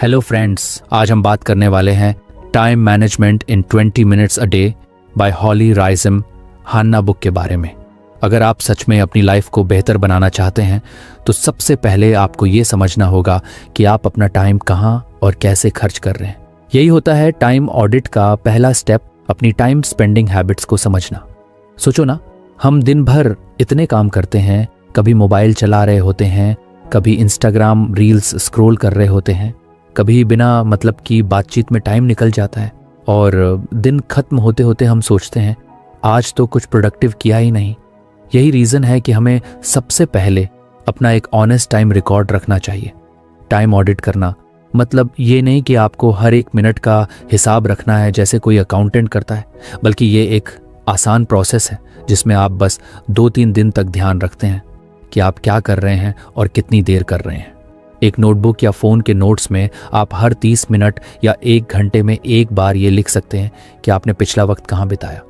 Hello friends, आज हम बात करने वाले हैं time management in 20 minutes a day by हॉली राइज़म हान्ना बुक के बारे में। अगर आप सच में अपनी लाइफ को बेहतर बनाना चाहते हैं तो सबसे पहले आपको ये समझना होगा कि आप अपना टाइम कहाँ और कैसे खर्च कर रहे हैं। यही होता है टाइम ऑडिट का पहला स्टेप, अपनी टाइम स्पेंडिंग हैबिट्स को समझना। सोचो ना, हम दिन भर इतने काम करते हैं, कभी मोबाइल चला रहे होते हैं, कभी इंस्टाग्राम रील्स स्क्रॉल कर रहे होते हैं, कभी बिना मतलब की बातचीत में टाइम निकल जाता है और दिन खत्म होते होते हम सोचते हैं आज तो कुछ प्रोडक्टिव किया ही नहीं। यही रीज़न है कि हमें सबसे पहले अपना एक ऑनेस्ट टाइम रिकॉर्ड रखना चाहिए। टाइम ऑडिट करना मतलब ये नहीं कि आपको हर एक मिनट का हिसाब रखना है जैसे कोई अकाउंटेंट करता है, बल्कि ये एक आसान प्रोसेस है जिसमें आप बस 2-3 दिन तक ध्यान रखते हैं कि आप क्या कर रहे हैं और कितनी देर कर रहे हैं। एक नोटबुक या फ़ोन के नोट्स में आप हर 30 मिनट या 1 घंटे में एक बार ये लिख सकते हैं कि आपने पिछला वक्त कहाँ बिताया।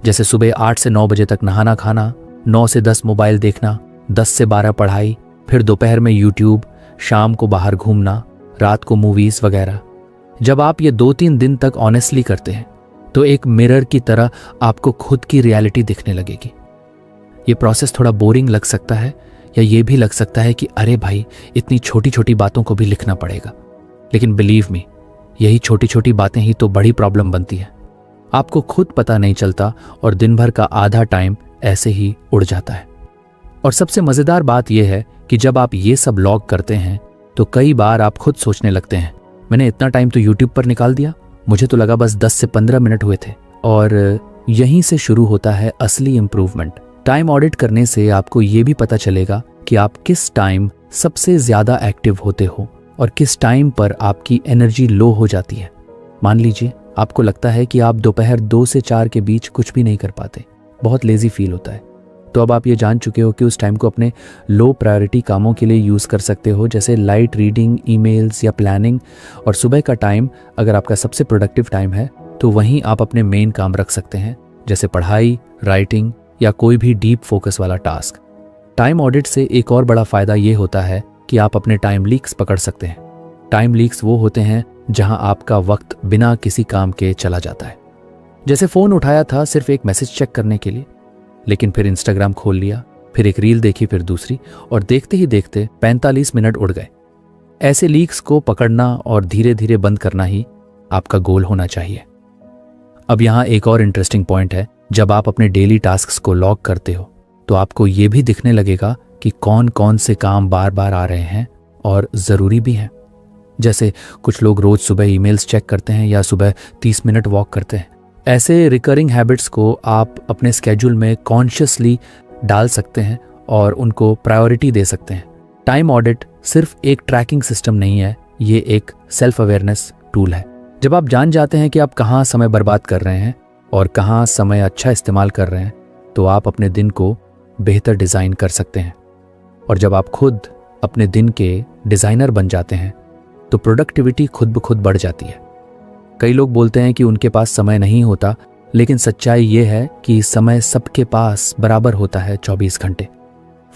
जैसे सुबह 8 से 9 बजे तक नहाना खाना, 9 से 10 मोबाइल देखना, 10 से 12 पढ़ाई, फिर दोपहर में यूट्यूब, शाम को बाहर घूमना, रात को मूवीज़ वगैरह। जब आप ये 2-3 दिन तक ऑनेस्टली करते हैं तो एक मिरर की तरह आपको खुद की रियलिटी दिखने लगेगी। ये प्रोसेस थोड़ा बोरिंग लग सकता है या ये भी लग सकता है कि अरे भाई, इतनी छोटी छोटी बातों को भी लिखना पड़ेगा, लेकिन बिलीव मी, यही छोटी छोटी बातें ही तो बड़ी प्रॉब्लम बनती है। आपको खुद पता नहीं चलता और दिन भर का आधा टाइम ऐसे ही उड़ जाता है। और सबसे मज़ेदार बात यह है कि जब आप ये सब लॉग करते हैं तो कई बार आप खुद सोचने लगते हैं मैंने इतना टाइम तो यूट्यूब पर निकाल दिया, मुझे तो लगा बस 10 से 15 मिनट हुए थे। और यहीं से शुरू होता है असली इम्प्रूवमेंट। टाइम ऑडिट करने से आपको ये भी पता चलेगा कि आप किस टाइम सबसे ज़्यादा एक्टिव होते हो और किस टाइम पर आपकी एनर्जी लो हो जाती है। मान लीजिए आपको लगता है कि आप दोपहर 2 से 4 के बीच कुछ भी नहीं कर पाते, बहुत लेजी फील होता है, तो अब आप ये जान चुके हो कि उस टाइम को अपने लो प्रायोरिटी कामों के लिए यूज़ कर सकते हो, जैसे लाइट रीडिंग, ईमेल्स या प्लानिंग। और सुबह का टाइम अगर आपका सबसे प्रोडक्टिव टाइम है तो वहीं आप अपने मेन काम रख सकते हैं, जैसे पढ़ाई, राइटिंग या कोई भी डीप फोकस वाला टास्क। टाइम ऑडिट से एक और बड़ा फ़ायदा ये होता है कि आप अपने टाइम लीक्स पकड़ सकते हैं। टाइम लीक्स वो होते हैं जहां आपका वक्त बिना किसी काम के चला जाता है। जैसे फ़ोन उठाया था सिर्फ एक मैसेज चेक करने के लिए, लेकिन फिर इंस्टाग्राम खोल लिया, फिर एक रील देखी, फिर दूसरी, और देखते ही देखते 45 मिनट उड़ गए। ऐसे लीक्स को पकड़ना और धीरे धीरे बंद करना ही आपका गोल होना चाहिए। अब यहाँ एक और इंटरेस्टिंग पॉइंट है, जब आप अपने डेली टास्क्स को लॉग करते हो तो आपको ये भी दिखने लगेगा कि कौन कौन से काम बार बार आ रहे हैं और ज़रूरी भी हैं। जैसे कुछ लोग रोज़ सुबह ईमेल्स चेक करते हैं या सुबह 30 मिनट वॉक करते हैं। ऐसे रिकरिंग हैबिट्स को आप अपने स्केड्यूल में कॉन्शियसली डाल सकते हैं और उनको प्रायोरिटी दे सकते हैं। टाइम ऑडिट सिर्फ एक ट्रैकिंग सिस्टम नहीं है, ये एक सेल्फ अवेयरनेस टूल है। जब आप जान जाते हैं कि आप कहाँ समय बर्बाद कर रहे हैं और कहाँ समय अच्छा इस्तेमाल कर रहे हैं, तो आप अपने दिन को बेहतर डिज़ाइन कर सकते हैं। और जब आप खुद अपने दिन के डिज़ाइनर बन जाते हैं तो प्रोडक्टिविटी खुद ब खुद बढ़ जाती है। कई लोग बोलते हैं कि उनके पास समय नहीं होता, लेकिन सच्चाई ये है कि समय सबके पास बराबर होता है 24 घंटे।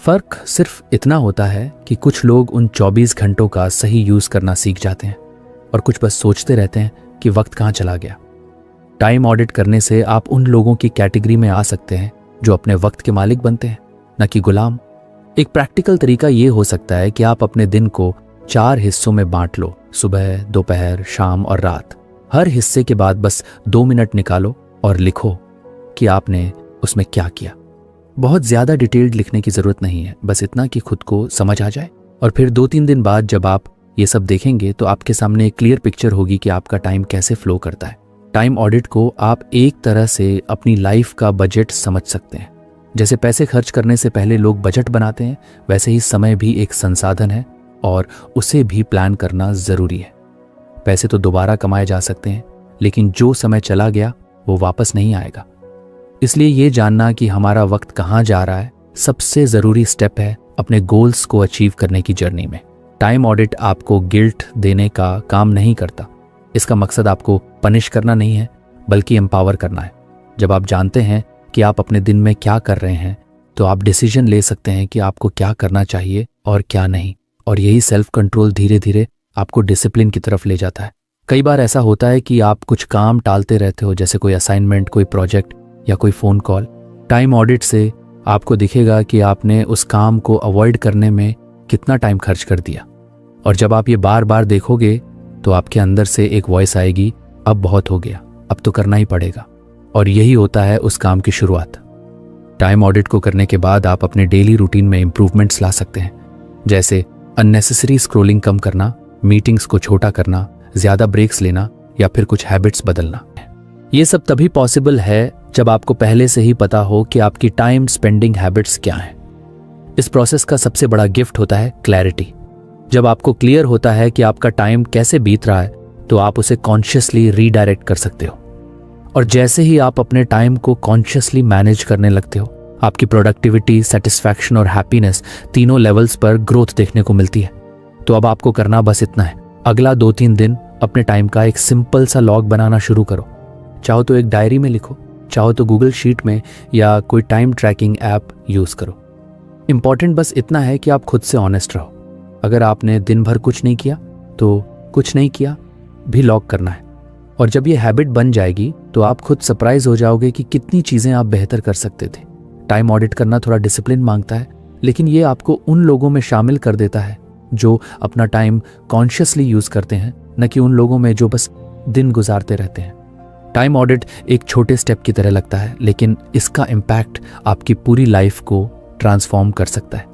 फ़र्क सिर्फ इतना होता है कि कुछ लोग उन 24 घंटों का सही यूज़ करना सीख जाते हैं और कुछ बस सोचते रहते हैं कि वक्त कहाँ चला गया। टाइम ऑडिट करने से आप उन लोगों की कैटेगरी में आ सकते हैं जो अपने वक्त के मालिक बनते हैं, न कि गुलाम। एक प्रैक्टिकल तरीका ये हो सकता है कि आप अपने दिन को 4 हिस्सों में बांट लो, सुबह, दोपहर, शाम और रात। हर हिस्से के बाद बस 2 मिनट निकालो और लिखो कि आपने उसमें क्या किया। बहुत ज़्यादा डिटेल्ड लिखने की ज़रूरत नहीं है, बस इतना कि खुद को समझ आ जाए। और फिर 2-3 दिन बाद जब आप ये सब देखेंगे तो आपके सामने एक क्लियर पिक्चर होगी कि आपका टाइम कैसे फ्लो करता है। टाइम ऑडिट को आप एक तरह से अपनी लाइफ का बजट समझ सकते हैं। जैसे पैसे खर्च करने से पहले लोग बजट बनाते हैं, वैसे ही समय भी एक संसाधन है और उसे भी प्लान करना ज़रूरी है। पैसे तो दोबारा कमाए जा सकते हैं, लेकिन जो समय चला गया वो वापस नहीं आएगा। इसलिए ये जानना कि हमारा वक्त कहाँ जा रहा है सबसे ज़रूरी स्टेप है अपने गोल्स को अचीव करने की जर्नी में। टाइम ऑडिट आपको गिल्ट देने का काम नहीं करता। इसका मकसद आपको पनिश करना नहीं है, बल्कि एम्पावर करना है। जब आप जानते हैं कि आप अपने दिन में क्या कर रहे हैं तो आप डिसीजन ले सकते हैं कि आपको क्या करना चाहिए और क्या नहीं। और यही सेल्फ कंट्रोल धीरे धीरे आपको डिसिप्लिन की तरफ ले जाता है। कई बार ऐसा होता है कि आप कुछ काम टालते रहते हो, जैसे कोई असाइनमेंट, कोई प्रोजेक्ट या कोई फ़ोन कॉल। टाइम ऑडिट से आपको दिखेगा कि आपने उस काम को अवॉइड करने में कितना टाइम खर्च कर दिया। और जब आप ये बार बार देखोगे तो आपके अंदर से एक वॉइस आएगी, अब बहुत हो गया, अब तो करना ही पड़ेगा। और यही होता है उस काम की शुरुआत। टाइम ऑडिट को करने के बाद आप अपने डेली रूटीन में इंप्रूवमेंट्स ला सकते हैं, जैसे अननेसेसरी स्क्रॉलिंग कम करना, मीटिंग्स को छोटा करना, ज़्यादा ब्रेक्स लेना या फिर कुछ हैबिट्स बदलना। ये सब तभी पॉसिबल है जब आपको पहले से ही पता हो कि आपकी टाइम स्पेंडिंग हैबिट्स क्या हैं। इस प्रोसेस का सबसे बड़ा गिफ्ट होता है क्लैरिटी। जब आपको क्लियर होता है कि आपका टाइम कैसे बीत रहा है तो आप उसे कॉन्शियसली रीडायरेक्ट कर सकते हो। और जैसे ही आप अपने टाइम को कॉन्शियसली मैनेज करने लगते हो, आपकी प्रोडक्टिविटी, सेटिस्फैक्शन और हैप्पीनेस तीनों लेवल्स पर ग्रोथ देखने को मिलती है। तो अब आपको करना बस इतना है, अगला 2-3 दिन अपने टाइम का एक सिंपल सा लॉग बनाना शुरू करो। चाहो तो एक डायरी में लिखो, चाहो तो गूगल शीट में या कोई टाइम ट्रैकिंग ऐप यूज़ करो। इंपॉर्टेंट बस इतना है कि आप खुद से ऑनेस्ट रहो। अगर आपने दिन भर कुछ नहीं किया तो कुछ नहीं किया भी लॉग करना है। और जब ये हैबिट बन जाएगी तो आप खुद सरप्राइज हो जाओगे कि कितनी चीज़ें आप बेहतर कर सकते थे। टाइम ऑडिट करना थोड़ा डिसिप्लिन मांगता है, लेकिन ये आपको उन लोगों में शामिल कर देता है जो अपना टाइम कॉन्शियसली यूज़ करते हैं, न कि उन लोगों में जो बस दिन गुजारते रहते हैं। टाइम ऑडिट एक छोटे स्टेप की तरह लगता है, लेकिन इसका इम्पैक्ट आपकी पूरी लाइफ को ट्रांसफॉर्म कर सकता है।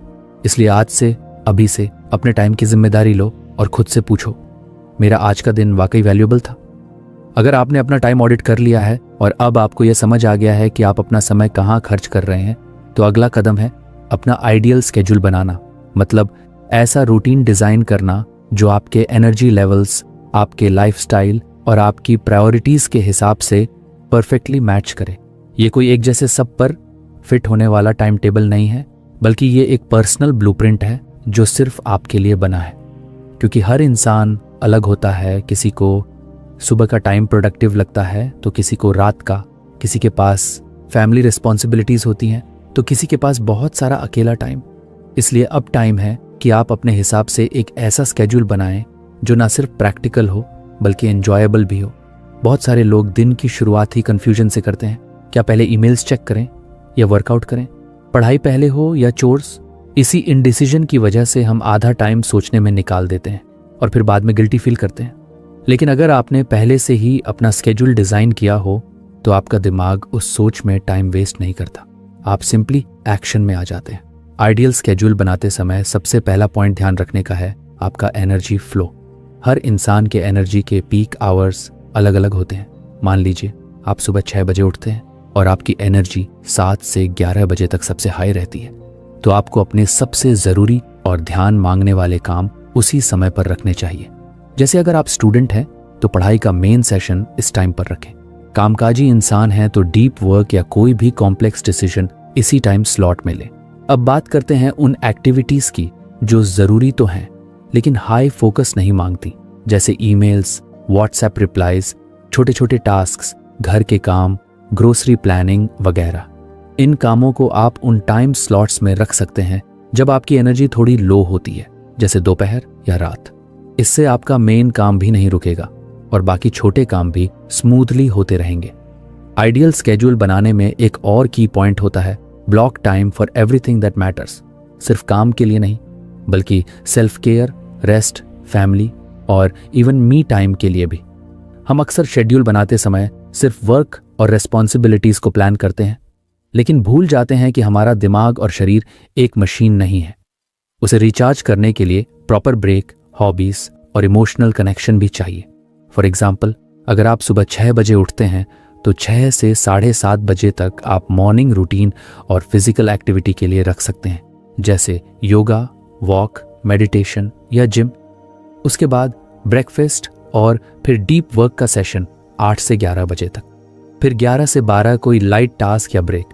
इसलिए आज से, अभी से अपने टाइम की जिम्मेदारी लो और खुद से पूछो, मेरा आज का दिन वाकई वैल्यूएबल था? अगर आपने अपना टाइम ऑडिट कर लिया है और अब आपको यह समझ आ गया है कि आप अपना समय कहाँ खर्च कर रहे हैं, तो अगला कदम है अपना आइडियल स्केड्यूल बनाना। मतलब ऐसा रूटीन डिज़ाइन करना जो आपके एनर्जी लेवल्स, आपके लाइफस्टाइल और आपकी प्रायोरिटीज़ के हिसाब से परफेक्टली मैच करे। ये कोई एक जैसे सब पर फिट होने वाला टाइम टेबल नहीं है, बल्कि ये एक पर्सनल ब्लूप्रिंट है जो सिर्फ आपके लिए बना है। क्योंकि हर इंसान अलग होता है, किसी को सुबह का टाइम प्रोडक्टिव लगता है तो किसी को रात का, किसी के पास फैमिली रिस्पॉन्सिबिलिटीज़ होती हैं तो किसी के पास बहुत सारा अकेला टाइम। इसलिए अब टाइम है कि आप अपने हिसाब से एक ऐसा स्केड्यूल बनाएं जो ना सिर्फ प्रैक्टिकल हो बल्कि एन्जॉयबल भी हो। बहुत सारे लोग दिन की शुरुआत ही कन्फ्यूजन से करते हैं, क्या पहले ईमेल्स चेक करें या वर्कआउट करें, पढ़ाई पहले हो या चोर्स। इसी इनडिसीजन की वजह से हम आधा टाइम सोचने में निकाल देते हैं और फिर बाद में गिल्टी फील करते हैं। लेकिन अगर आपने पहले से ही अपना स्केड्यूल डिज़ाइन किया हो तो आपका दिमाग उस सोच में टाइम वेस्ट नहीं करता, आप सिंपली एक्शन में आ जाते हैं। आइडियल स्केड्यूल बनाते समय सबसे पहला पॉइंट ध्यान रखने का है आपका एनर्जी फ्लो। हर इंसान के एनर्जी के पीक आवर्स अलग अलग होते हैं। मान लीजिए आप सुबह 6 बजे उठते हैं और आपकी एनर्जी 7 से 11 बजे तक सबसे हाई रहती है, तो आपको अपने सबसे ज़रूरी और ध्यान मांगने वाले काम उसी समय पर रखने चाहिए। जैसे अगर आप स्टूडेंट हैं तो पढ़ाई का मेन सेशन इस टाइम पर रखें। कामकाजी इंसान हैं तो डीप वर्क या कोई भी कॉम्प्लेक्स डिसीजन इसी टाइम स्लॉट में लें। अब बात करते हैं उन एक्टिविटीज़ की जो ज़रूरी तो हैं लेकिन हाई फोकस नहीं मांगती, जैसे ईमेल्स, व्हाट्सएप रिप्लाइज, छोटे छोटे टास्क्स, घर के काम, ग्रोसरी प्लानिंग वगैरह। इन कामों को आप उन टाइम स्लॉट्स में रख सकते हैं जब आपकी एनर्जी थोड़ी लो होती है, जैसे दोपहर या रात। इससे आपका मेन काम भी नहीं रुकेगा और बाकी छोटे काम भी स्मूथली होते रहेंगे। आइडियल स्केड्यूल बनाने में एक और की पॉइंट होता है block time for everything that matters. सिर्फ काम के लिए नहीं बल्कि सेल्फ केयर, रेस्ट, फैमिली और इवन मी टाइम के लिए भी। हम अक्सर शेड्यूल बनाते समय सिर्फ वर्क और रेस्पॉन्सिबिलिटीज को प्लान करते हैं, लेकिन भूल जाते हैं कि हमारा दिमाग और शरीर एक मशीन नहीं है। उसे रिचार्ज करने के लिए प्रॉपर ब्रेक, हॉबीज और इमोशनल कनेक्शन भी चाहिए। फॉर एग्जाम्पल, अगर आप सुबह 6 बजे उठते हैं तो 6 से 7:30 बजे तक आप मॉर्निंग रूटीन और फिजिकल एक्टिविटी के लिए रख सकते हैं, जैसे योगा, वॉक, मेडिटेशन या जिम। उसके बाद ब्रेकफास्ट और फिर डीप वर्क का सेशन 8 से 11 बजे तक। फिर 11 से 12 कोई लाइट टास्क या ब्रेक,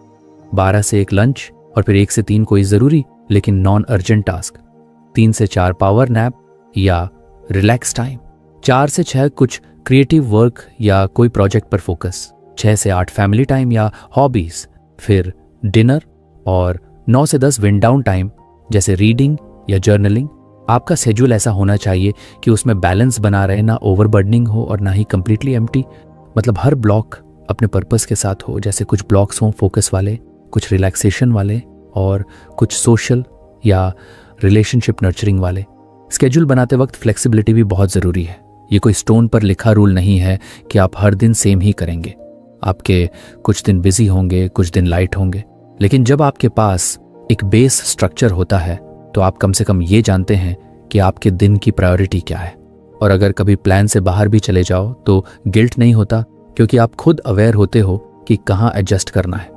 12 से 1 लंच और फिर 1 से 3 कोई ज़रूरी लेकिन नॉन अर्जेंट टास्क, 3 से 4 पावर नैप या रिलैक्स टाइम, 4 से 6 कुछ क्रिएटिव वर्क या कोई प्रोजेक्ट पर फोकस, 6 से 8 फैमिली टाइम या हॉबीज, फिर डिनर और 9 से 10 विंड डाउन टाइम जैसे रीडिंग या जर्नलिंग। आपका शेड्यूल ऐसा होना चाहिए कि उसमें बैलेंस बना रहे, ना ओवरबर्डनिंग हो और ना ही कंप्लीटली एम्प्टी। मतलब हर ब्लॉक अपने पर्पस के साथ हो, जैसे कुछ ब्लॉक्स हों फोकस वाले, कुछ रिलैक्सेशन वाले और कुछ सोशल या रिलेशनशिप नर्चरिंग वाले। स्केड्यूल बनाते वक्त फ्लेक्सिबिलिटी भी बहुत ज़रूरी है। ये कोई स्टोन पर लिखा रूल नहीं है कि आप हर दिन सेम ही करेंगे। आपके कुछ दिन बिजी होंगे, कुछ दिन लाइट होंगे, लेकिन जब आपके पास एक बेस स्ट्रक्चर होता है तो आप कम से कम ये जानते हैं कि आपके दिन की प्रायोरिटी क्या है। और अगर कभी प्लान से बाहर भी चले जाओ तो गिल्ट नहीं होता, क्योंकि आप खुद अवेयर होते हो कि कहाँ एडजस्ट करना है।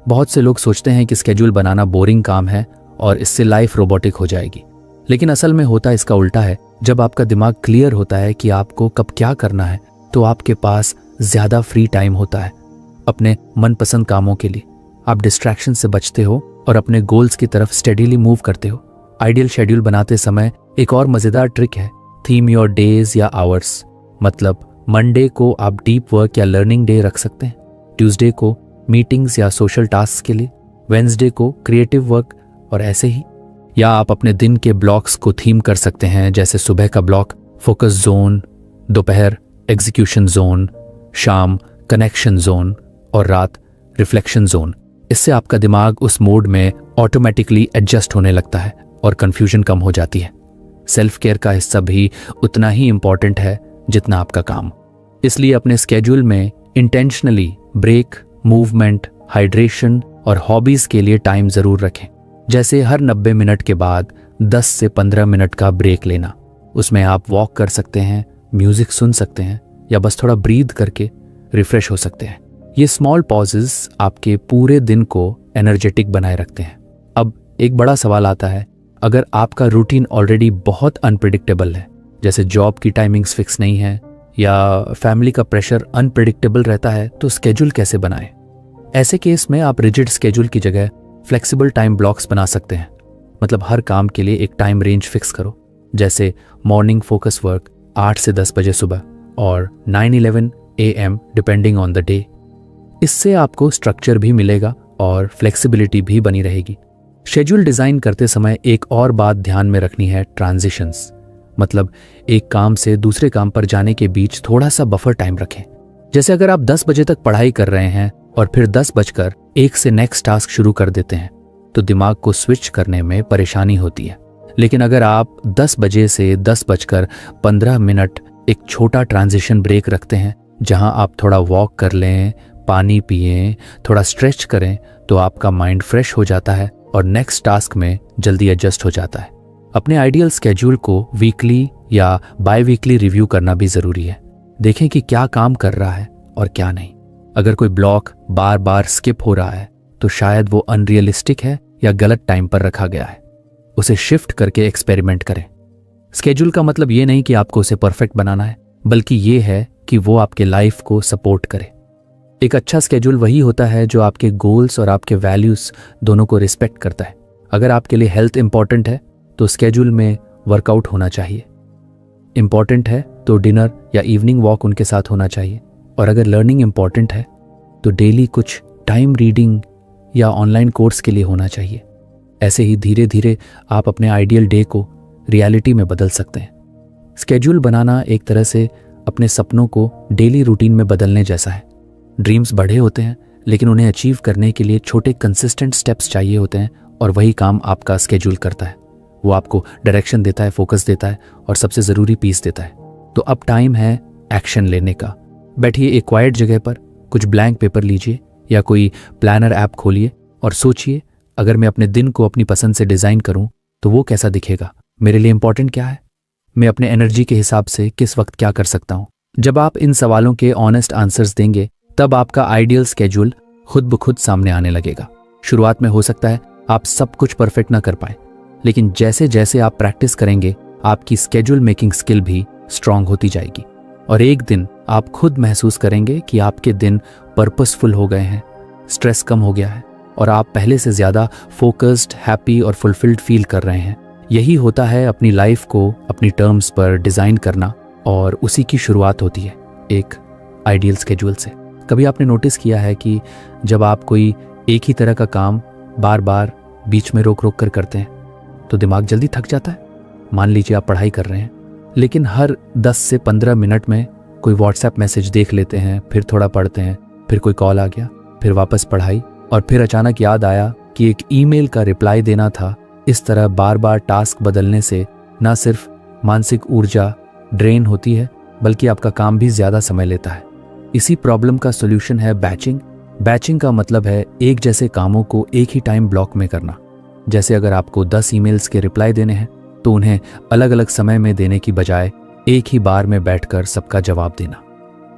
बहुत से लोग सोचते हैं कि स्केड्यूल बनाना बोरिंग काम है और इससे लाइफ रोबोटिक हो जाएगी, लेकिन असल में होता इसका उल्टा है। जब आपका दिमाग क्लियर होता है कि आपको कब क्या करना है, तो आपके पास ज़्यादा फ्री टाइम होता है अपने मनपसंद कामों के लिए। आप डिस्ट्रैक्शन से बचते हो और अपने गोल्स की तरफ स्टेडीली मूव करते हो। आइडियल शेड्यूल बनाते समय एक और मज़ेदार ट्रिक है, थीम योर डेज या आवर्स। मतलब मंडे को आप डीप वर्क या लर्निंग डे रख सकते हैं, ट्यूसडे को मीटिंग्स या सोशल टास्क के लिए, वेंसडे को क्रिएटिव वर्क और ऐसे ही। या आप अपने दिन के ब्लॉक्स को थीम कर सकते हैं, जैसे सुबह का ब्लॉक फोकस जोन, दोपहर एग्जीक्यूशन जोन, शाम कनेक्शन जोन और रात रिफ्लेक्शन जोन। इससे आपका दिमाग उस मोड में ऑटोमेटिकली एडजस्ट होने लगता है और कंफ्यूजन कम हो जाती है। सेल्फ केयर का हिस्सा भी उतना ही इम्पॉर्टेंट है जितना आपका काम। इसलिए अपने स्केड्यूल में इंटेंशनली ब्रेक, मूवमेंट, हाइड्रेशन और हॉबीज के लिए टाइम जरूर रखें। जैसे हर 90 मिनट के बाद 10 से 15 मिनट का ब्रेक लेना। उसमें आप वॉक कर सकते हैं, म्यूजिक सुन सकते हैं या बस थोड़ा ब्रीथ करके रिफ्रेश हो सकते हैं। ये स्मॉल पॉजेस आपके पूरे दिन को एनर्जेटिक बनाए रखते हैं। अब एक बड़ा सवाल आता है, अगर आपका रूटीन ऑलरेडी बहुत अनप्रिडिक्टेबल है, जैसे जॉब की टाइमिंग्स फिक्स नहीं है या फैमिली का प्रेशर अनप्रिडिक्टेबल रहता है, तो स्केड्यूल कैसे बनाएं? ऐसे केस में आप रिजिड स्केड्यूल की जगह फ्लेक्सिबल टाइम ब्लॉक्स बना सकते हैं। मतलब हर काम के लिए एक टाइम रेंज फिक्स करो, जैसे मॉर्निंग फोकस वर्क 8 से 10 बजे सुबह और 9-11 AM depending on the day. इससे आपको स्ट्रक्चर भी मिलेगा और फ्लेक्सिबिलिटी भी बनी रहेगी। शेड्यूल डिज़ाइन करते समय एक और बात ध्यान में रखनी है, ट्रांजिशंस। मतलब एक काम से दूसरे काम पर जाने के बीच थोड़ा सा बफर टाइम रखें। जैसे अगर आप 10 बजे तक पढ़ाई कर रहे हैं और फिर 10:01 से नेक्स्ट टास्क शुरू कर देते हैं, तो दिमाग को स्विच करने में परेशानी होती है। लेकिन अगर आप 10 बजे से 10:15 एक छोटा ट्रांजिशन ब्रेक रखते हैं, जहां आप थोड़ा वॉक कर लें, पानी पिएं, थोड़ा स्ट्रेच करें, तो आपका माइंड फ्रेश हो जाता है और नेक्स्ट टास्क में जल्दी एडजस्ट हो जाता है। अपने आइडियल स्केड्यूल को वीकली या बाय वीकली रिव्यू करना भी ज़रूरी है। देखें कि क्या काम कर रहा है और क्या नहीं। अगर कोई ब्लॉक बार बार स्किप हो रहा है, तो शायद वो अनरियलिस्टिक है या गलत टाइम पर रखा गया है। उसे शिफ्ट करके एक्सपेरिमेंट करें। स्केड्यूल का मतलब ये नहीं कि आपको उसे परफेक्ट बनाना है, बल्कि ये है कि वो आपके लाइफ को सपोर्ट करे। एक अच्छा स्केड्यूल वही होता है जो आपके गोल्स और आपके वैल्यूज दोनों को रिस्पेक्ट करता है। अगर आपके लिए हेल्थ इंपॉर्टेंट है तो स्केड्यूल में वर्कआउट होना चाहिए। इंपॉर्टेंट है तो डिनर या इवनिंग वॉक उनके साथ होना चाहिए। और अगर लर्निंग इंपॉर्टेंट है तो डेली कुछ टाइम रीडिंग या ऑनलाइन कोर्स के लिए होना चाहिए। ऐसे ही धीरे धीरे आप अपने आइडियल डे को रियलिटी में बदल सकते हैं। स्केड्यूल बनाना एक तरह से अपने सपनों को डेली रूटीन में बदलने जैसा है। ड्रीम्स बड़े होते हैं, लेकिन उन्हें अचीव करने के लिए छोटे कंसिस्टेंट स्टेप्स चाहिए होते हैं, और वही काम आपका स्केड्यूल करता है। वो आपको डायरेक्शन देता है, फोकस देता है और सबसे ज़रूरी पीस देता है। तो अब टाइम है एक्शन लेने का। बैठिए एक क्वाइट जगह पर, कुछ ब्लैंक पेपर लीजिए या कोई प्लानर ऐप खोलिए और सोचिए, अगर मैं अपने दिन को अपनी पसंद से डिज़ाइन करूं तो वो कैसा दिखेगा? मेरे लिए इंपॉर्टेंट क्या है? मैं अपने एनर्जी के हिसाब से किस वक्त क्या कर सकता हूं? जब आप इन सवालों के ऑनेस्ट आंसर्स देंगे, तब आपका आइडियल स्केड्यूल खुद ब खुद सामने आने लगेगा। शुरुआत में हो सकता है आप सब कुछ परफेक्ट ना कर पाए, लेकिन जैसे जैसे आप प्रैक्टिस करेंगे, आपकी स्केड्यूल मेकिंग स्किल भी स्ट्रांग होती जाएगी और एक दिन आप खुद महसूस करेंगे कि आपके दिन पर्पसफुल हो गए हैं, स्ट्रेस कम हो गया है और आप पहले से ज़्यादा फोकस्ड, हैप्पी और फुलफिल्ड फील कर रहे हैं। यही होता है अपनी लाइफ को अपनी टर्म्स पर डिज़ाइन करना, और उसी की शुरुआत होती है एक आइडियल स्केड्यूल से। कभी आपने नोटिस किया है कि जब आप कोई एक ही तरह का काम बार बार बीच में रोक रोक कर करते हैं तो दिमाग जल्दी थक जाता है? मान लीजिए आप पढ़ाई कर रहे हैं, लेकिन हर 10 से 15 मिनट में कोई व्हाट्सएप मैसेज देख लेते हैं, फिर थोड़ा पढ़ते हैं, फिर कोई कॉल आ गया, फिर वापस पढ़ाई, और फिर अचानक याद आया कि एक ईमेल का रिप्लाई देना था। इस तरह बार बार टास्क बदलने से ना सिर्फ मानसिक ऊर्जा ड्रेन होती है, बल्कि आपका काम भी ज़्यादा समय लेता है। इसी प्रॉब्लम का सोल्यूशन है बैचिंग। बैचिंग का मतलब है एक जैसे कामों को एक ही टाइम ब्लॉक में करना। जैसे अगर आपको 10 ईमेल्स के रिप्लाई देने हैं तो उन्हें अलग अलग समय में देने की बजाय एक ही बार में बैठकर सबका जवाब देना।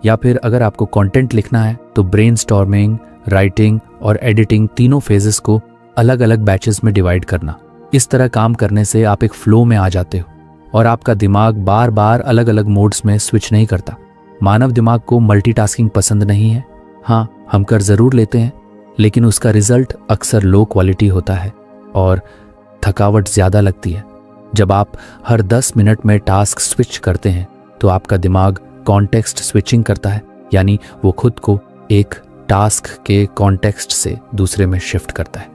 या फिर अगर आपको कंटेंट लिखना है तो ब्रेनस्टॉर्मिंग, राइटिंग और एडिटिंग तीनों फेजेस को अलग अलग बैचेस में डिवाइड करना। इस तरह काम करने से आप एक फ्लो में आ जाते हो और आपका दिमाग बार बार अलग अलग मोड्स में स्विच नहीं करता। मानव दिमाग को मल्टीटास्किंग पसंद नहीं है। हाँ, हम कर ज़रूर लेते हैं, लेकिन उसका रिजल्ट अक्सर लो क्वालिटी होता है और थकावट ज़्यादा लगती है। जब आप हर 10 मिनट में टास्क स्विच करते हैं तो आपका दिमाग कॉन्टेक्स्ट स्विचिंग करता है, यानी वो खुद को एक टास्क के कॉन्टेक्स्ट से दूसरे में शिफ्ट करता है।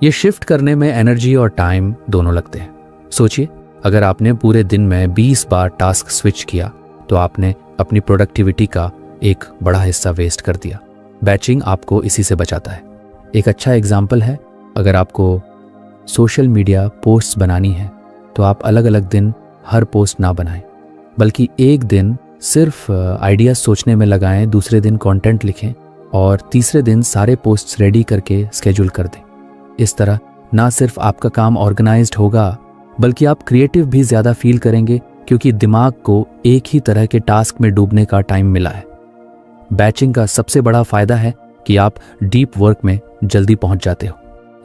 ये शिफ्ट करने में एनर्जी और टाइम दोनों लगते हैं। सोचिए, अगर आपने पूरे दिन में 20 बार टास्क स्विच किया तो आपने अपनी प्रोडक्टिविटी का एक बड़ा हिस्सा वेस्ट कर दिया। बैचिंग आपको इसी से बचाता है। एक अच्छा एग्जाम्पल है, अगर आपको सोशल मीडिया पोस्ट्स बनानी है तो आप अलग अलग दिन हर पोस्ट ना बनाएं, बल्कि एक दिन सिर्फ आइडियाज सोचने में लगाएं, दूसरे दिन कंटेंट लिखें और तीसरे दिन सारे पोस्ट्स रेडी करके स्केड्यूल कर दें। इस तरह ना सिर्फ आपका काम ऑर्गेनाइज्ड होगा, बल्कि आप क्रिएटिव भी ज़्यादा फील करेंगे, क्योंकि दिमाग को एक ही तरह के टास्क में डूबने का टाइम मिला है। बैचिंग का सबसे बड़ा फायदा है कि आप डीप वर्क में जल्दी पहुंच जाते हो।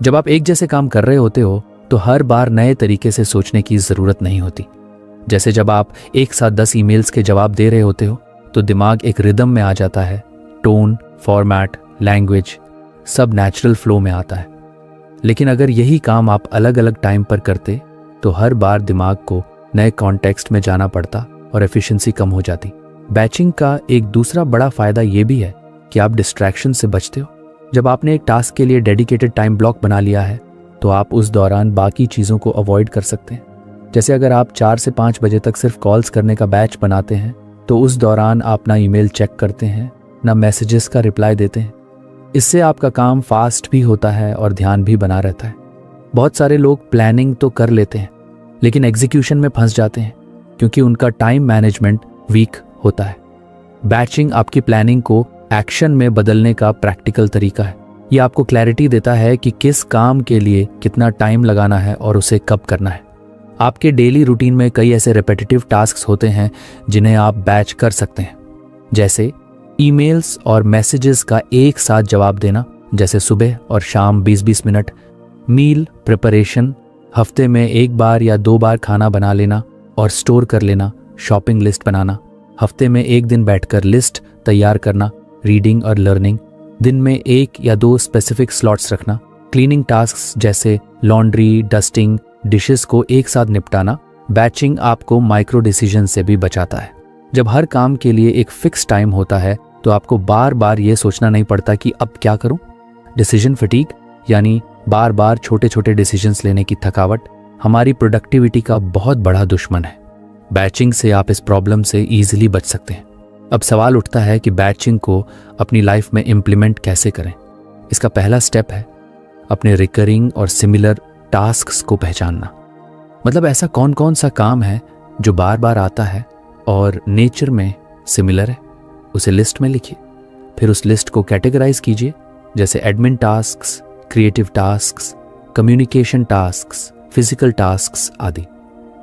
जब आप एक जैसे काम कर रहे होते हो तो हर बार नए तरीके से सोचने की ज़रूरत नहीं होती। जैसे जब आप एक साथ 10 ईमेल्स के जवाब दे रहे होते हो तो दिमाग एक रिदम में आ जाता है। टोन, फॉर्मेट, लैंग्वेज सब नेचुरल फ्लो में आता है। लेकिन अगर यही काम आप अलग अलग टाइम पर करते तो हर बार दिमाग को नए कॉन्टेक्स्ट में जाना पड़ता और एफिशिएंसी कम हो जाती। बैचिंग का एक दूसरा बड़ा फायदा ये भी है कि आप डिस्ट्रैक्शन से बचते हो। जब आपने एक टास्क के लिए डेडिकेटेड टाइम ब्लॉक बना लिया है तो आप उस दौरान बाकी चीज़ों को अवॉइड कर सकते हैं। जैसे अगर आप 4 से 5 बजे तक सिर्फ कॉल्स करने का बैच बनाते हैं तो उस दौरान आप ना ईमेल चेक करते हैं, ना मैसेजेस का रिप्लाई देते हैं। इससे आपका काम फास्ट भी होता है और ध्यान भी बना रहता है। बहुत सारे लोग प्लानिंग तो कर लेते हैं लेकिन एग्जीक्यूशन में फंस जाते हैं क्योंकि उनका टाइम मैनेजमेंट वीक होता है। बैचिंग आपकी प्लानिंग को एक्शन में बदलने का प्रैक्टिकल तरीका है। ये आपको क्लैरिटी देता है कि किस काम के लिए कितना टाइम लगाना है और उसे कब करना है। आपके डेली रूटीन में कई ऐसे रिपीटेटिव टास्क्स होते हैं जिन्हें आप बैच कर सकते हैं, जैसे ईमेल्स और मैसेजेस का एक साथ जवाब देना, जैसे सुबह और शाम 20-20 मिनट। मील प्रिपरेशन, हफ्ते में 1 बार या 2 बार खाना बना लेना और स्टोर कर लेना। शॉपिंग लिस्ट बनाना, हफ्ते में 1 दिन बैठकर लिस्ट तैयार करना। रीडिंग और लर्निंग, दिन में 1 या 2 स्पेसिफिक स्लॉट्स रखना। क्लीनिंग टास्क्स जैसे लॉन्ड्री, डस्टिंग, डिशेस को एक साथ निपटाना। बैचिंग आपको माइक्रो डिसीजन से भी बचाता है। जब हर काम के लिए एक फिक्स टाइम होता है तो आपको बार बार ये सोचना नहीं पड़ता कि अब क्या करूं। डिसीजन फटीग, यानी बार बार छोटे छोटे डिसीजंस लेने की थकावट, हमारी प्रोडक्टिविटी का बहुत बड़ा दुश्मन है। बैचिंग से आप इस प्रॉब्लम से ईजिली बच सकते हैं। अब सवाल उठता है कि बैचिंग को अपनी लाइफ में इम्प्लीमेंट कैसे करें। इसका पहला स्टेप है अपने रिकरिंग और सिमिलर टास्क्स को पहचानना। मतलब ऐसा कौन कौन सा काम है जो बार बार आता है और नेचर में सिमिलर है, उसे लिस्ट में लिखिए। फिर उस लिस्ट को कैटेगराइज कीजिए, जैसे admin tasks, creative tasks, communication tasks, physical tasks आदि।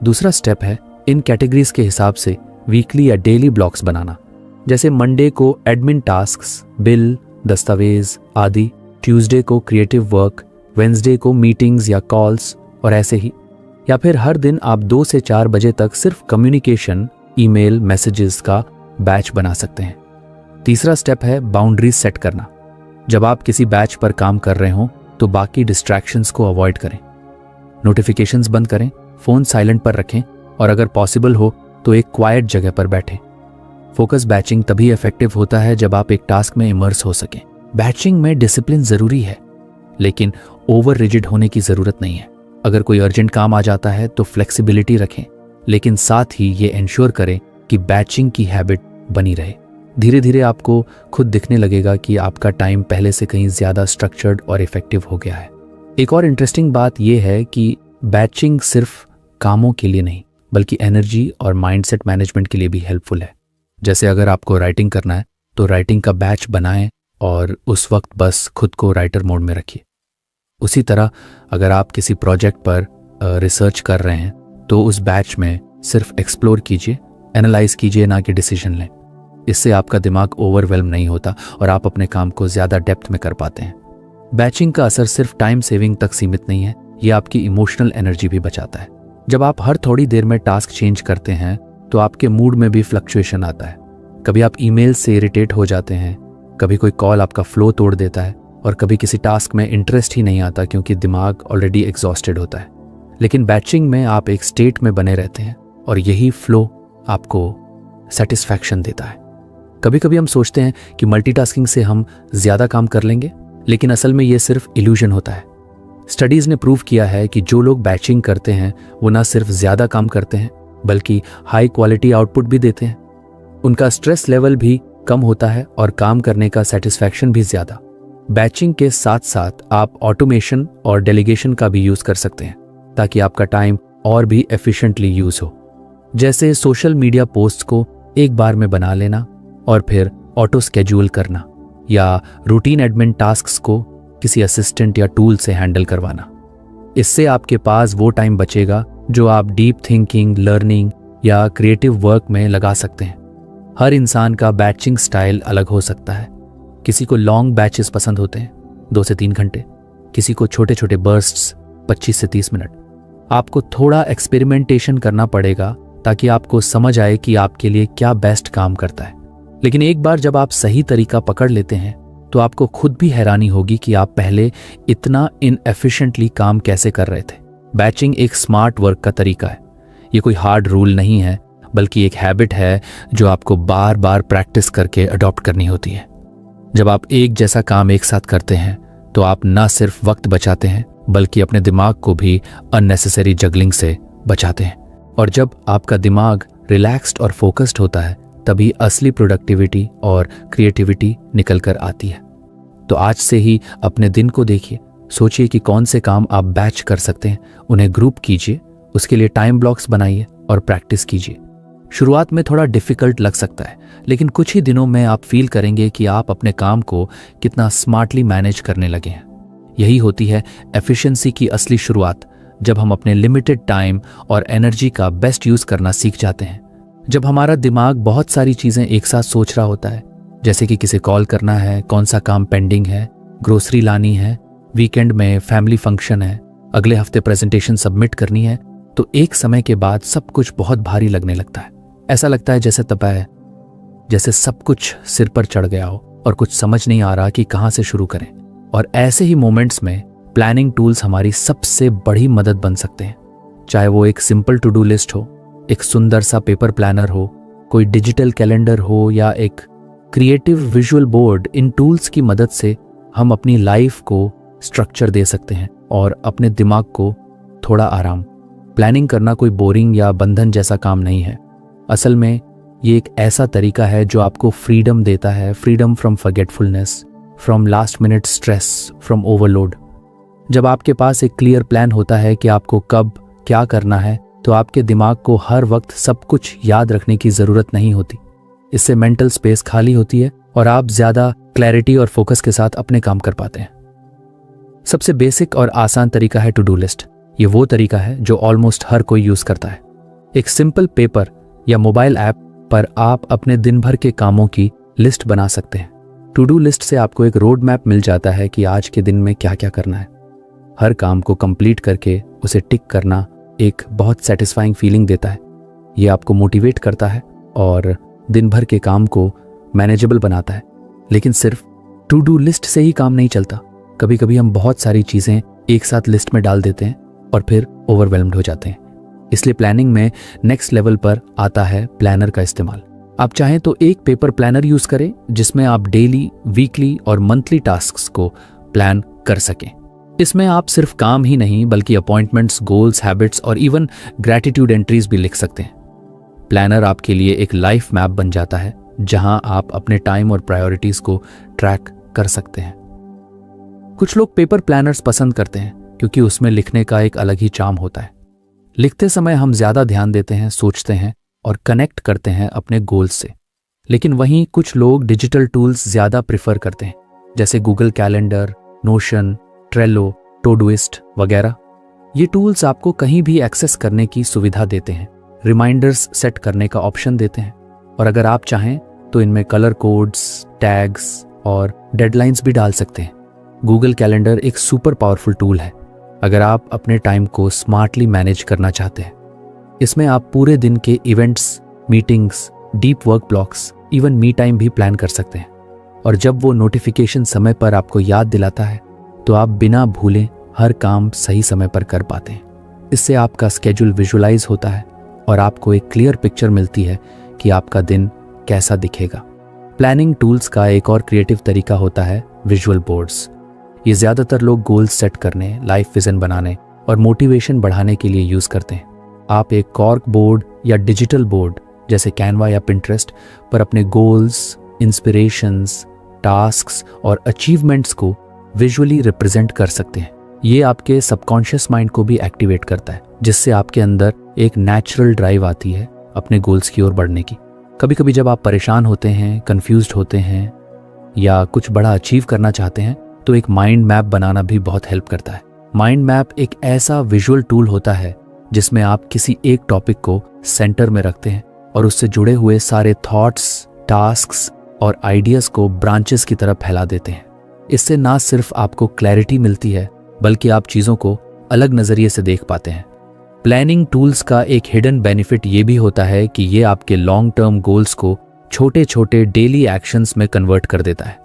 दूसरा स्टेप है इन कैटेगरीज के हिसाब से वीकली या डेली ब्लॉक्स बनाना, जैसे मंडे को एडमिन टास्क्स, बिल, दस्तावेज आदि, ट्यूसडे को क्रिएटिव वर्क, वेंसडे को मीटिंग्स या कॉल्स और ऐसे ही। या फिर हर दिन आप 2 से 4 बजे तक सिर्फ कम्युनिकेशन, ईमेल, मैसेजेस का बैच बना सकते हैं। तीसरा स्टेप है बाउंड्रीज सेट करना। जब आप किसी बैच पर काम कर रहे हों तो बाकी डिस्ट्रैक्शंस को अवॉइड करें। नोटिफिकेशंस बंद करें, फ़ोन साइलेंट पर रखें और अगर पॉसिबल हो तो एक क्वाइट जगह पर बैठें। फोकस बैचिंग तभी इफेक्टिव होता है जब आप एक टास्क में इमर्स हो सकें। बैचिंग में डिसिप्लिन ज़रूरी है, लेकिन ओवर रिजिड होने की ज़रूरत नहीं है। अगर कोई अर्जेंट काम आ जाता है तो फ्लेक्सिबिलिटी रखें। लेकिन साथ ही ये इंश्योर करें कि बैचिंग की हैबिट बनी रहे। धीरे धीरे आपको खुद दिखने लगेगा कि आपका टाइम पहले से कहीं ज़्यादा स्ट्रक्चर्ड और इफेक्टिव हो गया है। एक और इंटरेस्टिंग बात यह है कि बैचिंग सिर्फ कामों के लिए नहीं बल्कि एनर्जी और माइंडसेट मैनेजमेंट के लिए भी हेल्पफुल है। जैसे अगर आपको राइटिंग करना है तो राइटिंग का बैच बनाएं और उस वक्त बस खुद को राइटर मोड में रखिए। उसी तरह अगर आप किसी प्रोजेक्ट पर रिसर्च कर रहे हैं तो उस बैच में सिर्फ एक्सप्लोर कीजिए, एनालाइज कीजिए, ना कि डिसीजन लें। इससे आपका दिमाग ओवरवेल्म नहीं होता और आप अपने काम को ज़्यादा डेप्थ में कर पाते हैं। बैचिंग का असर सिर्फ टाइम सेविंग तक सीमित नहीं है, ये आपकी इमोशनल एनर्जी भी बचाता है। जब आप हर थोड़ी देर में टास्क चेंज करते हैं तो आपके मूड में भी फ्लक्चुएशन आता है। कभी आप ईमेल से इरिटेट हो जाते हैं, कभी कोई कॉल आपका फ्लो तोड़ देता है और कभी किसी टास्क में इंटरेस्ट ही नहीं आता क्योंकि दिमाग ऑलरेडी एग्जॉस्टेड होता है। लेकिन बैचिंग में आप एक स्टेट में बने रहते हैं और यही फ्लो आपको सेटिस्फैक्शन देता है। कभी कभी हम सोचते हैं कि मल्टीटास्किंग से हम ज़्यादा काम कर लेंगे, लेकिन असल में ये सिर्फ इल्यूजन होता है। स्टडीज़ ने प्रूव किया है कि जो लोग बैचिंग करते हैं वो ना सिर्फ ज़्यादा काम करते हैं बल्कि हाई क्वालिटी आउटपुट भी देते हैं। उनका स्ट्रेस लेवल भी कम होता है और काम करने का सेटिस्फैक्शन भी ज़्यादा। बैचिंग के साथ साथ आप ऑटोमेशन और डेलीगेशन का भी यूज़ कर सकते हैं ताकि आपका टाइम और भी एफिशिएंटली यूज़ हो। जैसे सोशल मीडिया पोस्ट्स को एक बार में बना लेना और फिर ऑटो स्केड्यूल करना, या रूटीन एडमिन टास्क्स को किसी असिस्टेंट या टूल से हैंडल करवाना। इससे आपके पास वो टाइम बचेगा जो आप डीप थिंकिंग, लर्निंग या क्रिएटिव वर्क में लगा सकते हैं। हर इंसान का बैचिंग स्टाइल अलग हो सकता है। किसी को लॉन्ग बैचेस पसंद होते हैं, 2 से 3 घंटे, किसी को छोटे छोटे बर्स्ट्स 25 से 30 मिनट। आपको थोड़ा एक्सपेरिमेंटेशन करना पड़ेगा ताकि आपको समझ आए कि आपके लिए क्या बेस्ट काम करता है। लेकिन एक बार जब आप सही तरीका पकड़ लेते हैं तो आपको खुद भी हैरानी होगी कि आप पहले इतना इनएफिशिएंटली काम कैसे कर रहे थे। बैचिंग एक स्मार्ट वर्क का तरीका है। ये कोई हार्ड रूल नहीं है बल्कि एक हैबिट है जो आपको बार बार प्रैक्टिस करके अडॉप्ट करनी होती है। जब आप एक जैसा काम एक साथ करते हैं तो आप न सिर्फ वक्त बचाते हैं बल्कि अपने दिमाग को भी अननेसेसरी जगलिंग से बचाते हैं। और जब आपका दिमाग रिलैक्स्ड और फोकस्ड होता है तभी असली प्रोडक्टिविटी और क्रिएटिविटी निकल कर आती है। तो आज से ही अपने दिन को देखिए, सोचिए कि कौन से काम आप बैच कर सकते हैं, उन्हें ग्रुप कीजिए, उसके लिए टाइम ब्लॉक्स बनाइए और प्रैक्टिस कीजिए। शुरुआत में थोड़ा डिफिकल्ट लग सकता है, लेकिन कुछ ही दिनों में आप फील करेंगे कि आप अपने काम को कितना स्मार्टली मैनेज करने लगे हैं। यही होती है एफिशिएंसी की असली शुरुआत, जब हम अपने लिमिटेड टाइम और एनर्जी का बेस्ट यूज करना सीख जाते हैं। जब हमारा दिमाग बहुत सारी चीजें एक साथ सोच रहा होता है, जैसे कि किसे कॉल करना है, कौन सा काम पेंडिंग है, ग्रोसरी लानी है, वीकेंड में फैमिली फंक्शन है, अगले हफ्ते प्रेजेंटेशन सबमिट करनी है, तो एक समय के बाद सब कुछ बहुत भारी लगने लगता है। ऐसा लगता है जैसे तपाया, जैसे सब कुछ सिर पर चढ़ गया हो और कुछ समझ नहीं आ रहा कि कहाँ से शुरू करें। और ऐसे ही मोमेंट्स में प्लानिंग टूल्स हमारी सबसे बड़ी मदद बन सकते हैं। चाहे वो एक सिंपल टू डू लिस्ट हो, एक सुंदर सा पेपर प्लानर हो, कोई डिजिटल कैलेंडर हो या एक क्रिएटिव विजुअल बोर्ड, इन टूल्स की मदद से हम अपनी लाइफ को स्ट्रक्चर दे सकते हैं और अपने दिमाग को थोड़ा आराम। प्लानिंग करना कोई बोरिंग या बंधन जैसा काम नहीं है। असल में ये एक ऐसा तरीका है जो आपको फ्रीडम देता है, freedom from forgetfulness, from last minute stress, from overload. जब आपके पास एक क्लियर प्लान होता है कि आपको कब क्या करना है, तो आपके दिमाग को हर वक्त सब कुछ याद रखने की ज़रूरत नहीं होती। इससे मेंटल स्पेस खाली होती है और आप ज़्यादा क्लैरिटी और फोकस के साथ अपने काम कर पाते हैं। सबसे बेसिक और आसान तरीका है टू डू लिस्ट। ये वो तरीका है जो ऑलमोस्ट हर कोई यूज़ करता है। एक सिंपल पेपर या मोबाइल ऐप पर आप अपने दिन भर के कामों की लिस्ट बना सकते हैं। टू डू लिस्ट से आपको एक रोड मैप मिल जाता है कि आज के दिन में क्या क्या करना है। हर काम को कंप्लीट करके उसे टिक करना एक बहुत सेटिस्फाइंग फीलिंग देता है। ये आपको मोटिवेट करता है और दिन भर के काम को मैनेजेबल बनाता है। लेकिन सिर्फ टू डू लिस्ट से ही काम नहीं चलता। कभी कभी हम बहुत सारी चीज़ें एक साथ लिस्ट में डाल देते हैं और फिर ओवरवेल्म्ड हो जाते हैं। इसलिए प्लानिंग में नेक्स्ट लेवल पर आता है प्लानर का इस्तेमाल। आप चाहें तो एक पेपर प्लानर यूज़ करें जिसमें आप डेली, वीकली और मंथली टास्क्स को प्लान कर सकें। इसमें आप सिर्फ काम ही नहीं बल्कि अपॉइंटमेंट्स, गोल्स, हैबिट्स और इवन ग्रैटिट्यूड एंट्रीज भी लिख सकते हैं। प्लानर आपके लिए एक लाइफ मैप बन जाता है जहां आप अपने टाइम और प्रायोरिटीज को ट्रैक कर सकते हैं। कुछ लोग पेपर प्लानर्स पसंद करते हैं क्योंकि उसमें लिखने का एक अलग ही चार्म होता है। लिखते समय हम ज्यादा ध्यान देते हैं, सोचते हैं और कनेक्ट करते हैं अपने गोल्स से। लेकिन वहीं कुछ लोग डिजिटल टूल्स ज्यादा प्रिफर करते हैं, जैसे गूगल कैलेंडर, नोशन, ट्रेलो, टोडुइस्ट वगैरह। ये टूल्स आपको कहीं भी एक्सेस करने की सुविधा देते हैं, रिमाइंडर्स सेट करने का ऑप्शन देते हैं और अगर आप चाहें तो इनमें कलर कोड्स, टैग्स और डेडलाइंस भी डाल सकते हैं। गूगल कैलेंडर एक सुपर पावरफुल टूल है अगर आप अपने टाइम को स्मार्टली मैनेज करना चाहते हैं। इसमें आप पूरे दिन के events, meetings, deep work blocks, even me time भी प्लान कर सकते हैं और जब वो नोटिफिकेशन समय पर आपको याद दिलाता है तो आप बिना भूले हर काम सही समय पर कर पाते हैं। इससे आपका स्केड्यूल विजुअलाइज होता है और आपको एक क्लियर पिक्चर मिलती है कि आपका दिन कैसा दिखेगा। प्लानिंग टूल्स का एक और क्रिएटिव तरीका होता है विजुअल बोर्ड्स। ये ज्यादातर लोग गोल्स सेट करने, लाइफ विजन बनाने और मोटिवेशन बढ़ाने के लिए यूज करते हैं। आप एक कॉर्क बोर्ड या डिजिटल बोर्ड जैसे कैनवा या पिंटरेस्ट पर अपने गोल्स, इंस्पिरेशंस, टास्क्स और अचीवमेंट्स को विजुअली रिप्रेजेंट कर सकते हैं। ये आपके सबकॉन्शियस माइंड को भी एक्टिवेट करता है, जिससे आपके अंदर एक नेचुरल ड्राइव आती है अपने गोल्स की ओर बढ़ने की। कभी कभी जब आप परेशान होते हैं, कंफ्यूज्ड होते हैं या कुछ बड़ा अचीव करना चाहते हैं तो एक माइंड मैप बनाना भी बहुत हेल्प करता है। माइंड मैप एक ऐसा विजुअल टूल होता है जिसमें आप किसी एक टॉपिक को सेंटर में रखते हैं और उससे जुड़े हुए सारे थॉट्स, टास्क्स और आइडियाज को ब्रांचेस की तरफ फैला देते हैं। इससे ना सिर्फ आपको क्लैरिटी मिलती है बल्कि आप चीज़ों को अलग नज़रिए से देख पाते हैं। प्लानिंग टूल्स का एक हिडन बेनिफिट ये भी होता है कि ये आपके लॉन्ग टर्म गोल्स को छोटे छोटे डेली एक्शंस में कन्वर्ट कर देता है।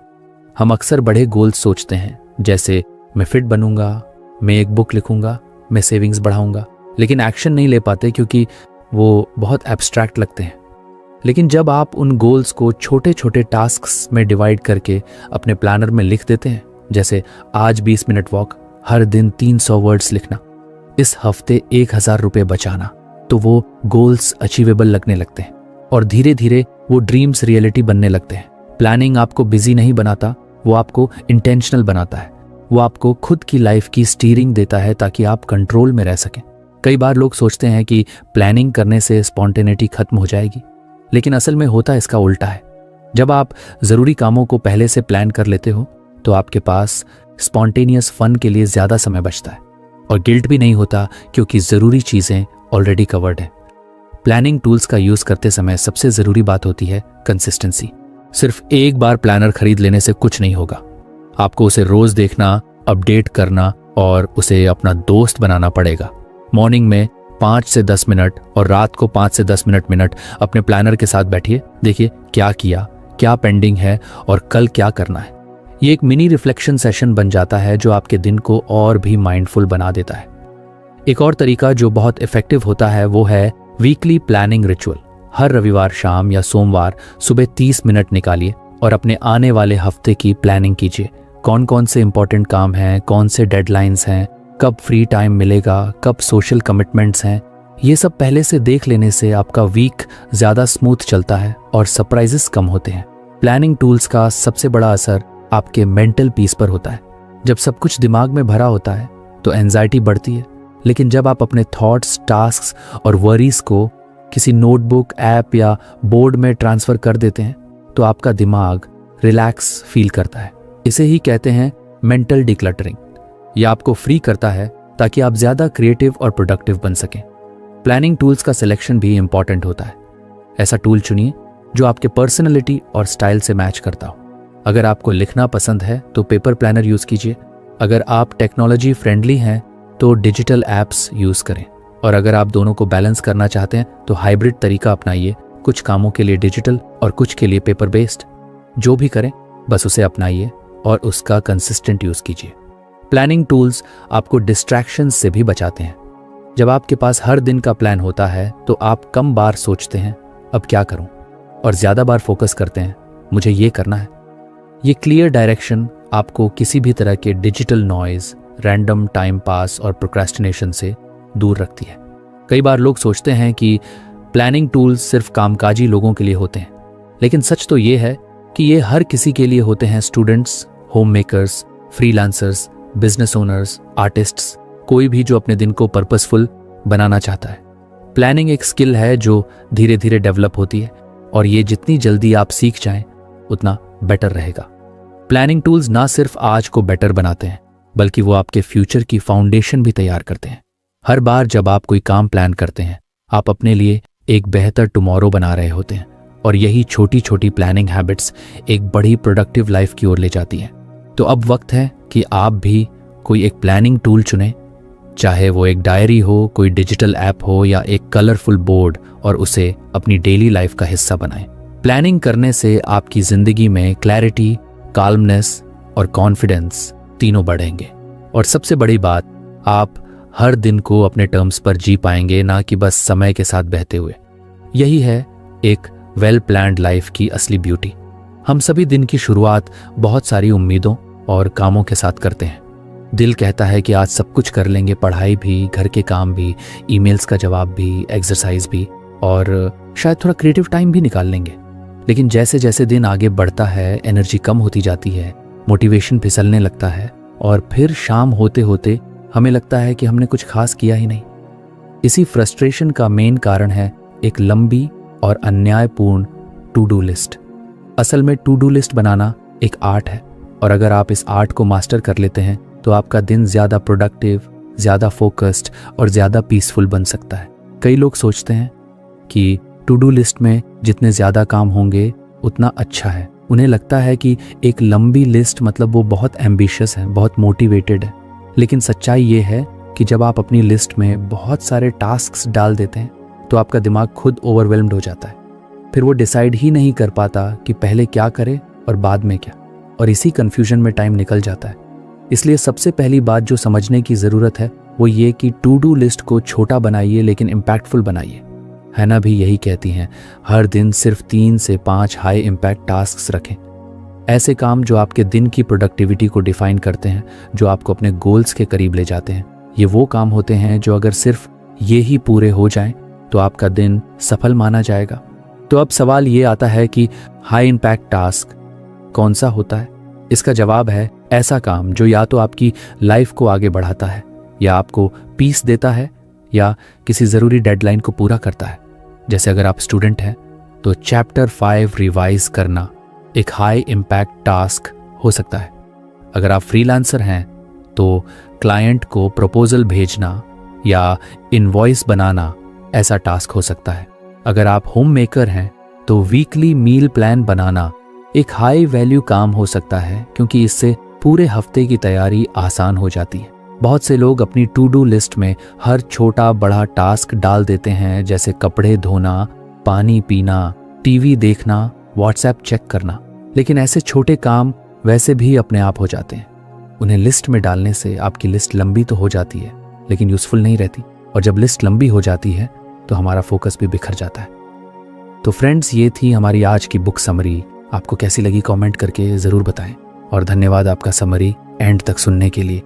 हम अक्सर बड़े गोल्स सोचते हैं, जैसे मैं फिट बनूंगा, मैं एक बुक लिखूंगा, मैं सेविंग्स बढ़ाऊंगा, लेकिन एक्शन नहीं ले पाते क्योंकि वो बहुत एब्स्ट्रैक्ट लगते हैं। लेकिन जब आप उन गोल्स को छोटे छोटे टास्क्स में डिवाइड करके अपने प्लानर में लिख देते हैं, जैसे आज 20 मिनट वॉक, हर दिन 300 वर्ड्स लिखना, इस हफ्ते 1000 रुपये बचाना, तो वो गोल्स अचीवेबल लगने लगते हैं और धीरे धीरे वो ड्रीम्स रियलिटी बनने लगते हैं। प्लानिंग आपको बिजी नहीं बनाता, वो आपको इंटेंशनल बनाता है। वो आपको खुद की लाइफ की स्टीयरिंग देता है ताकि आप कंट्रोल में रह सकें। कई बार लोग सोचते हैं कि प्लानिंग करने से स्पॉन्टेनिटी खत्म हो जाएगी, लेकिन असल में होता इसका उल्टा है। जब आप ज़रूरी कामों को पहले से प्लान कर लेते हो तो आपके पास स्पॉन्टेनियस फन के लिए ज़्यादा समय बचता है और गिल्ट भी नहीं होता क्योंकि ज़रूरी चीज़ें ऑलरेडी कवर्ड हैं। प्लानिंग टूल्स का यूज़ करते समय सबसे ज़रूरी बात होती है कंसिस्टेंसी। सिर्फ एक बार प्लानर खरीद लेने से कुछ नहीं होगा। आपको उसे रोज देखना, अपडेट करना और उसे अपना दोस्त बनाना पड़ेगा। मॉर्निंग में 5 से 10 मिनट और रात को 5 से 10 मिनट अपने प्लानर के साथ बैठिए। देखिए क्या किया, क्या पेंडिंग है और कल क्या करना है। ये एक मिनी रिफ्लेक्शन सेशन बन जाता है जो आपके दिन को और भी माइंडफुल बना देता है। एक और तरीका जो बहुत इफेक्टिव होता है वो है वीकली प्लानिंग रिचुअल। हर रविवार शाम या सोमवार सुबह 30 मिनट निकालिए और अपने आने वाले हफ्ते की प्लानिंग कीजिए। कौन कौन से इंपॉर्टेंट काम हैं, कौन से डेडलाइंस हैं, कब फ्री टाइम मिलेगा, कब सोशल कमिटमेंट्स हैं। ये सब पहले से देख लेने से आपका वीक ज़्यादा स्मूथ चलता है और सरप्राइजेस कम होते हैं। प्लानिंग टूल्स का सबसे बड़ा असर आपके मेंटल पीस पर होता है। जब सब कुछ दिमाग में भरा होता है तो एंजाइटी बढ़ती है, लेकिन जब आप अपने थॉट्स, टास्क्स और वरीज को किसी नोटबुक, ऐप या बोर्ड में ट्रांसफर कर देते हैं तो आपका दिमाग रिलैक्स फील करता है। इसे ही कहते हैं मेंटल डिक्लटरिंग। यह आपको फ्री करता है ताकि आप ज्यादा क्रिएटिव और प्रोडक्टिव बन सकें। प्लानिंग टूल्स का सिलेक्शन भी इंपॉर्टेंट होता है। ऐसा टूल चुनिए जो आपके पर्सनैलिटी और स्टाइल से मैच करता हो। अगर आपको लिखना पसंद है तो पेपर प्लानर यूज कीजिए। अगर आप टेक्नोलॉजी फ्रेंडली हैं तो डिजिटल एप्स यूज करें, और अगर आप दोनों को बैलेंस करना चाहते हैं तो हाइब्रिड तरीका अपनाइए। कुछ कामों के लिए डिजिटल और कुछ के लिए पेपर बेस्ड। जो भी करें बस उसे अपनाइए और उसका कंसिस्टेंट यूज कीजिए। प्लानिंग टूल्स आपको डिस्ट्रैक्शंस से भी बचाते हैं। जब आपके पास हर दिन का प्लान होता है तो आप कम बार सोचते हैं अब क्या करूं, और ज्यादा बार फोकस करते हैं मुझे ये करना है। ये क्लियर डायरेक्शन आपको किसी भी तरह के digital noise random time pass और प्रोक्रेस्टिनेशन से दूर रखती है। कई बार लोग सोचते हैं कि प्लानिंग टूल्स सिर्फ कामकाजी लोगों के लिए होते हैं, लेकिन सच तो ये है कि ये हर किसी के लिए होते हैं। Students, home makers, freelancers, business owners, artists, कोई भी जो अपने दिन को पर्पसफुल बनाना चाहता है। प्लानिंग एक स्किल है जो धीरे धीरे डेवलप होती है, और ये जितनी जल्दी आप सीख जाएं उतना बेटर रहेगा। प्लानिंग टूल्स ना सिर्फ आज को बेटर बनाते हैं, बल्कि वो आपके फ्यूचर की फाउंडेशन भी तैयार करते हैं। हर बार जब आप कोई काम प्लान करते हैं, आप अपने लिए एक बेहतर टुमारो बना रहे होते हैं, और यही छोटी छोटी प्लानिंग हैबिट्स एक बड़ी प्रोडक्टिव लाइफ की ओर ले जाती हैं। तो अब वक्त है कि आप भी कोई एक प्लानिंग टूल चुनें, चाहे वो एक डायरी हो, कोई डिजिटल ऐप हो या एक कलरफुल बोर्ड, और उसे अपनी डेली लाइफ का हिस्सा बनाएं। प्लानिंग करने से आपकी जिंदगी में क्लैरिटी, काल्मनेस और कॉन्फिडेंस तीनों बढ़ेंगे। और सबसे बड़ी बात, आप हर दिन को अपने टर्म्स पर जी पाएंगे, ना कि बस समय के साथ बहते हुए। यही है एक वेल प्लान्ड लाइफ की असली ब्यूटी। हम सभी दिन की शुरुआत बहुत सारी उम्मीदों और कामों के साथ करते हैं। दिल कहता है कि आज सब कुछ कर लेंगे, पढ़ाई भी, घर के काम भी, ईमेल्स का जवाब भी, एक्सरसाइज भी, और शायद थोड़ा क्रिएटिव टाइम भी निकाल लेंगे। लेकिन जैसे जैसे दिन आगे बढ़ता है, एनर्जी कम होती जाती है, मोटिवेशन फिसलने लगता है, और फिर शाम होते होते हमें लगता है कि हमने कुछ खास किया ही नहीं। इसी फ्रस्ट्रेशन का मेन कारण है एक लंबी और अन्यायपूर्ण टू डू लिस्ट। असल में टू डू लिस्ट बनाना एक आर्ट है, और अगर आप इस आर्ट को मास्टर कर लेते हैं तो आपका दिन ज़्यादा प्रोडक्टिव, ज़्यादा फोकस्ड और ज़्यादा पीसफुल बन सकता है। कई लोग सोचते हैं कि टू डू लिस्ट में जितने ज़्यादा काम होंगे उतना अच्छा है। उन्हें लगता है कि एक लंबी लिस्ट मतलब वो बहुत एम्बिशियस है, बहुत मोटिवेटेड है। लेकिन सच्चाई ये है कि जब आप अपनी लिस्ट में बहुत सारे टास्क्स डाल देते हैं तो आपका दिमाग खुद ओवरवेल्म्ड हो जाता है। फिर वो डिसाइड ही नहीं कर पाता कि पहले क्या करे और बाद में क्या, और इसी कन्फ्यूजन में टाइम निकल जाता है। इसलिए सबसे पहली बात जो समझने की ज़रूरत है वो ये कि टू डू लिस्ट को छोटा बनाइए लेकिन इम्पैक्टफुल बनाइए। हैना भी यही कहती हैं, हर दिन सिर्फ 3 से 5 हाई इम्पैक्ट टास्क्स रखें। ऐसे काम जो आपके दिन की प्रोडक्टिविटी को डिफाइन करते हैं, जो आपको अपने गोल्स के करीब ले जाते हैं। ये वो काम होते हैं जो अगर सिर्फ ये ही पूरे हो जाएं तो आपका दिन सफल माना जाएगा। तो अब सवाल ये आता है कि हाई इम्पैक्ट टास्क कौन सा होता है? इसका जवाब है ऐसा काम जो या तो आपकी लाइफ को आगे बढ़ाता है, या आपको पीस देता है, या किसी ज़रूरी डेडलाइन को पूरा करता है। जैसे अगर आप स्टूडेंट हैं तो चैप्टर 5 रिवाइज करना एक हाई इम्पैक्ट टास्क हो सकता है। अगर आप फ्रीलांसर हैं तो क्लाइंट को प्रपोजल भेजना या इनवॉइस बनाना ऐसा टास्क हो सकता है। अगर आप होम मेकर हैं तो वीकली मील प्लान बनाना एक हाई वैल्यू काम हो सकता है, क्योंकि इससे पूरे हफ्ते की तैयारी आसान हो जाती है। बहुत से लोग अपनी टू डू लिस्ट में हर छोटा बड़ा टास्क डाल देते हैं, जैसे कपड़े धोना, पानी पीना, टीवी देखना, व्हाट्सएप चेक करना। लेकिन ऐसे छोटे काम वैसे भी अपने आप हो जाते हैं। उन्हें लिस्ट में डालने से आपकी लिस्ट लंबी तो हो जाती है लेकिन यूजफुल नहीं रहती, और जब लिस्ट लंबी हो जाती है तो हमारा फोकस भी बिखर जाता है। तो फ्रेंड्स, ये थी हमारी आज की बुक समरी। आपको कैसी लगी कमेंट करके ज़रूर बताएं, और धन्यवाद आपका समरी एंड तक सुनने के लिए।